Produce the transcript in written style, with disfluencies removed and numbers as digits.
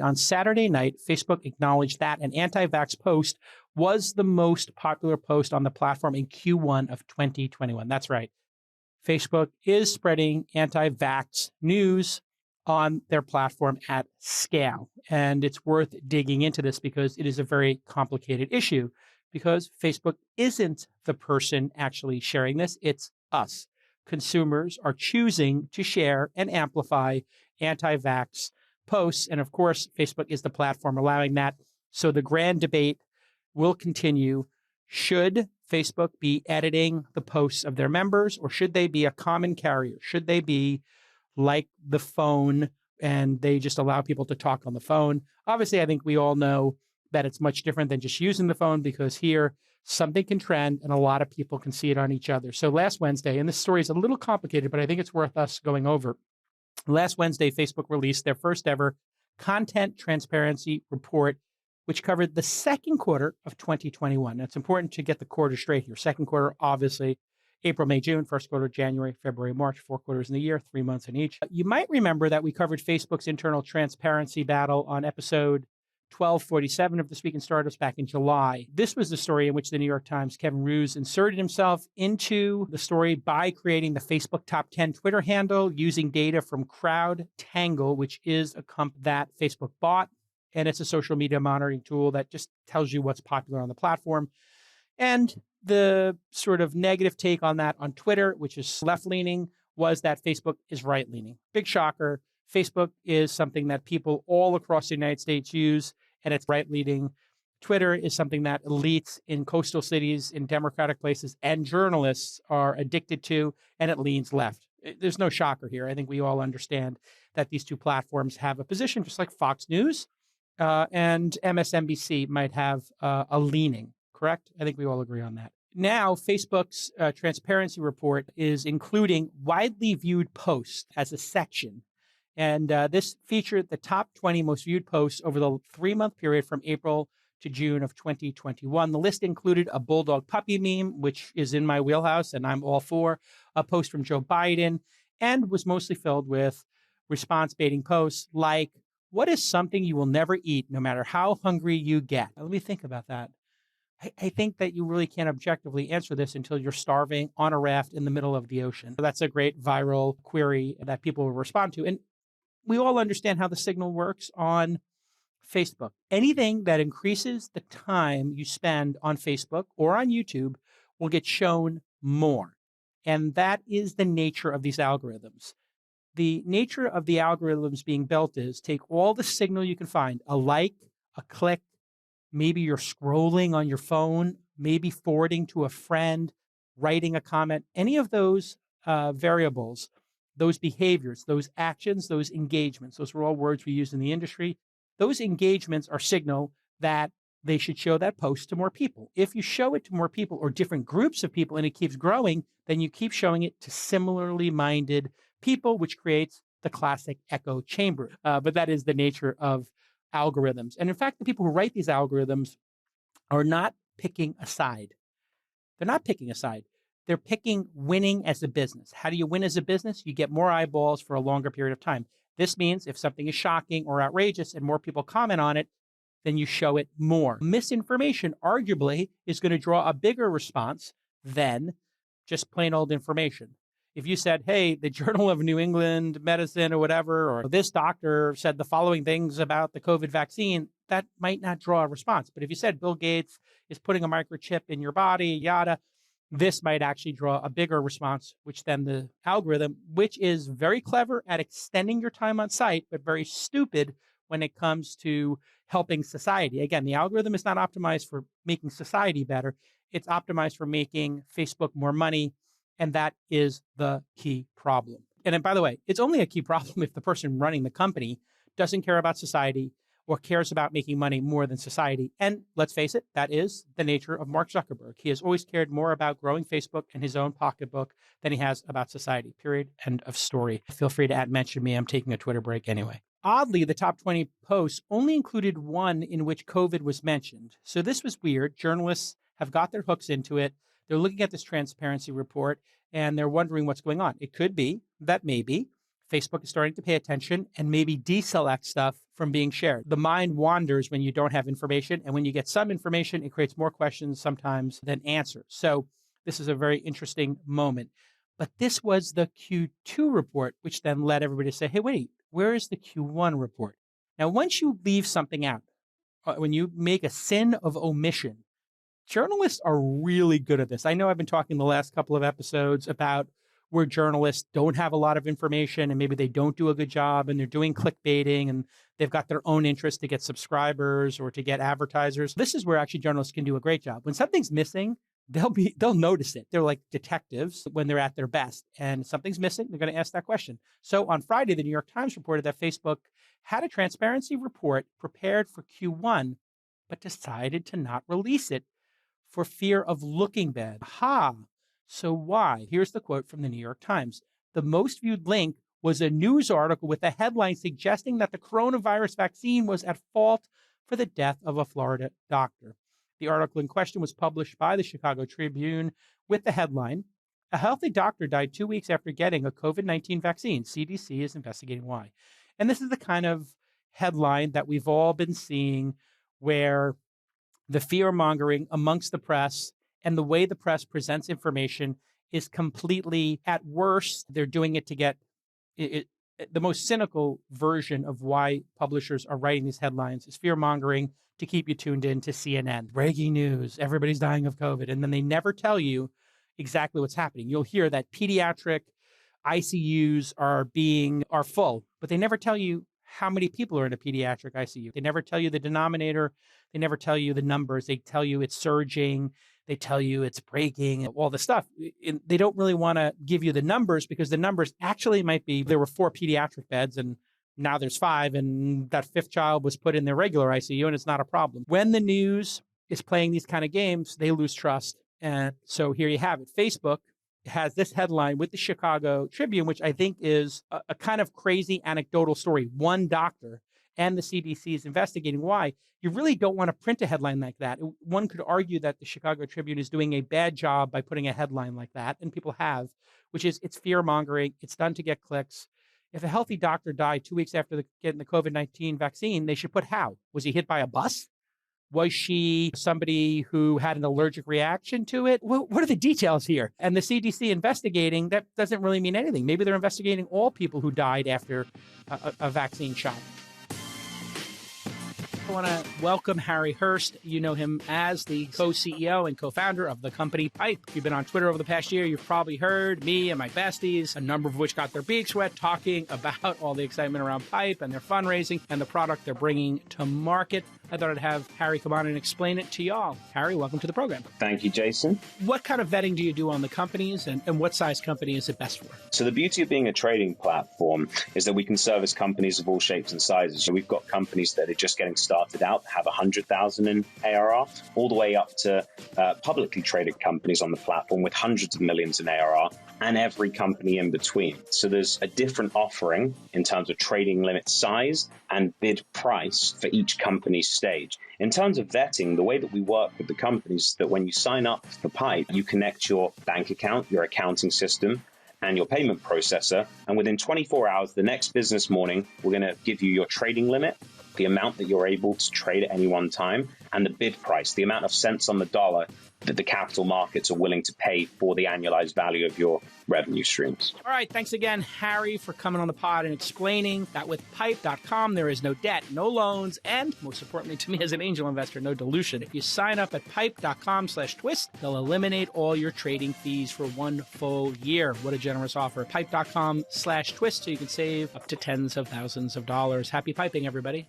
On Saturday night, Facebook acknowledged that an anti-vax post was the most popular post on the platform in Q1 of 2021. That's right. Facebook is spreading anti-vax news on their platform at scale. And it's worth digging into this because it is a very complicated issue, because Facebook isn't the person actually sharing this. It's us. Consumers are choosing to share and amplify anti-vax posts. And of course, Facebook is the platform allowing that. So the grand debate will continue. Should Facebook be editing the posts of their members, or should they be a common carrier? Should they be like the phone and they just allow people to talk on the phone? Obviously, I think we all know that it's much different than just using the phone, because here something can trend and a lot of people can see it on each other. So last Wednesday, and this story is a little complicated, but I think it's worth us going over. Last Wednesday, Facebook released their first ever content transparency report, which covered the second quarter of 2021. Now, it's important to get the quarter straight here. Second quarter, obviously, April, May, June. First quarter, January, February, March. 4 quarters in the year, 3 months in each. You might remember that we covered Facebook's internal transparency battle on episode 1247 of This Week in Startups back in July. This was the story in which the New York Times' Kevin Roose inserted himself into the story by creating the Facebook Top 10 Twitter handle using data from CrowdTangle, which is a company that Facebook bought. And it's a social media monitoring tool that just tells you what's popular on the platform. And the sort of negative take on that on Twitter, which is left-leaning, was that Facebook is right-leaning. Big shocker. Facebook is something that people all across the United States use, and it's right-leaning. Twitter is something that elites in coastal cities, in democratic places, and journalists are addicted to, and it leans left. There's no shocker here. I think we all understand that these two platforms have a position, just like Fox News and MSNBC might have a leaning, correct? I think we all agree on that. Now, Facebook's transparency report is including widely viewed posts as a section. And this featured the top 20 most viewed posts over the 3-month period from April to June of 2021. The list included a bulldog puppy meme, which is in my wheelhouse and I'm all for, a post from Joe Biden, and was mostly filled with response baiting posts like, "What is something you will never eat no matter how hungry you get?" Let me think about that. I think that you really can't objectively answer this until you're starving on a raft in the middle of the ocean. That's a great viral query that people will respond to. And we all understand how the signal works on Facebook. Anything that increases the time you spend on Facebook or on YouTube will get shown more. And that is the nature of these algorithms. The nature of the algorithms being built is take all the signal you can find, a like, a click, maybe you're scrolling on your phone, maybe forwarding to a friend, writing a comment, any of those variables, those behaviors, those actions, those engagements, those are all words we use in the industry. Those engagements are signal that they should show that post to more people. If you show it to more people or different groups of people and it keeps growing, then you keep showing it to similarly minded people, which creates the classic echo chamber. But that is the nature of algorithms. And in fact, the people who write these algorithms are not picking a side. They're not picking a side. They're picking winning as a business. How do you win as a business? You get more eyeballs for a longer period of time. This means if something is shocking or outrageous and more people comment on it, then you show it more. Misinformation arguably is going to draw a bigger response than just plain old information. If you said, hey, the Journal of New England Medicine or whatever, or this doctor said the following things about the COVID vaccine, that might not draw a response. But if you said Bill Gates is putting a microchip in your body, yada, this might actually draw a bigger response, which then the algorithm, which is very clever at extending your time on site, but very stupid when it comes to helping society. Again, the algorithm is not optimized for making society better. It's optimized for making Facebook more money. And that is the key problem. And then, by the way, it's only a key problem if the person running the company doesn't care about society or cares about making money more than society. And let's face it, that is the nature of Mark Zuckerberg. He has always cared more about growing Facebook and his own pocketbook than he has about society, period, end of story. Feel free to mention me. I'm taking a Twitter break anyway. Oddly, the top 20 posts only included one in which COVID was mentioned. So this was weird. Journalists have got their hooks into it. They're looking at this transparency report and they're wondering what's going on. It could be that maybe Facebook is starting to pay attention and maybe deselect stuff from being shared. The mind wanders when you don't have information. And when you get some information, it creates more questions sometimes than answers. So this is a very interesting moment. But this was the Q2 report, which then led everybody to say, hey, wait, where is the Q1 report? Now, once you leave something out, when you make a sin of omission, journalists are really good at this. I know I've been talking the last couple of episodes about where journalists don't have a lot of information and maybe they don't do a good job and they're doing clickbaiting and they've got their own interest to get subscribers or to get advertisers. This is where actually journalists can do a great job. When something's missing, they'll notice it. They're like detectives when they're at their best, and something's missing, they're going to ask that question. So on Friday, the New York Times reported that Facebook had a transparency report prepared for Q1, but decided to not release it for fear of looking bad. So why? Here's the quote from the New York Times. The most viewed link was a news article with a headline suggesting that the coronavirus vaccine was at fault for the death of a Florida doctor. The article in question was published by the Chicago Tribune with the headline, "A healthy doctor died 2 weeks after getting a COVID-19 vaccine. CDC is investigating why." And this is the kind of headline that we've all been seeing, where the fear-mongering amongst the press and the way the press presents information is completely, at worst, they're doing it to get the most cynical version of why publishers are writing these headlines is fear-mongering to keep you tuned in to CNN. Breaking news, everybody's dying of COVID. And then they never tell you exactly what's happening. You'll hear that pediatric ICUs are full, but they never tell you how many people are in a pediatric ICU. They never tell you the denominator. They never tell you the numbers. They tell you it's surging. They tell you it's breaking, all the stuff. They don't really want to give you the numbers because the numbers actually might be there were 4 pediatric beds and now there's 5, and that 5th child was put in their regular ICU, and it's not a problem. When the news is playing these kind of games, they lose trust. And so here you have it. Facebook has this headline with the Chicago Tribune, which I think is a kind of crazy anecdotal story. One doctor and the CDC is investigating why. You really don't want to print a headline like that. One could argue that the Chicago Tribune is doing a bad job by putting a headline like that, and people have, which is it's fear-mongering. It's done to get clicks. If a healthy doctor died 2 weeks after getting the COVID-19 vaccine, they should put how. Was he hit by a bus? Was she somebody who had an allergic reaction to it? What are the details here? And the CDC investigating, that doesn't really mean anything. Maybe they're investigating all people who died after a vaccine shot. I want to welcome Harry Hurst. You know him as the co-CEO and co-founder of the company Pipe. If you've been on Twitter over the past year, you've probably heard me and my besties, a number of which got their beaks wet, talking about all the excitement around Pipe and their fundraising and the product they're bringing to market. I thought I'd have Harry come on and explain it to y'all. Harry, welcome to the program. Thank you, Jason. What kind of vetting do you do on the companies, and what size company is it best for? So the beauty of being a trading platform is that we can service companies of all shapes and sizes. So we've got companies that are just getting started out, have 100,000 in ARR, all the way up to publicly traded companies on the platform with hundreds of millions in ARR, and every company in between. So there's a different offering in terms of trading limit size and bid price for each company's stage. In terms of vetting, the way that we work with the companies is that when you sign up for Pipe, you connect your bank account, your accounting system, and your payment processor. And within 24 hours, the next business morning, we're going to give you your trading limit, the amount that you're able to trade at any one time, and the bid price, the amount of cents on the dollar that the capital markets are willing to pay for the annualized value of your revenue streams. All right. Thanks again, Harry, for coming on the pod and explaining that with Pipe.com, there is no debt, no loans, and most importantly to me as an angel investor, no dilution. If you sign up at Pipe.com/twist, they'll eliminate all your trading fees for 1 full year. What a generous offer. Pipe.com/twist, so you can save up to tens of thousands of dollars. Happy piping, everybody.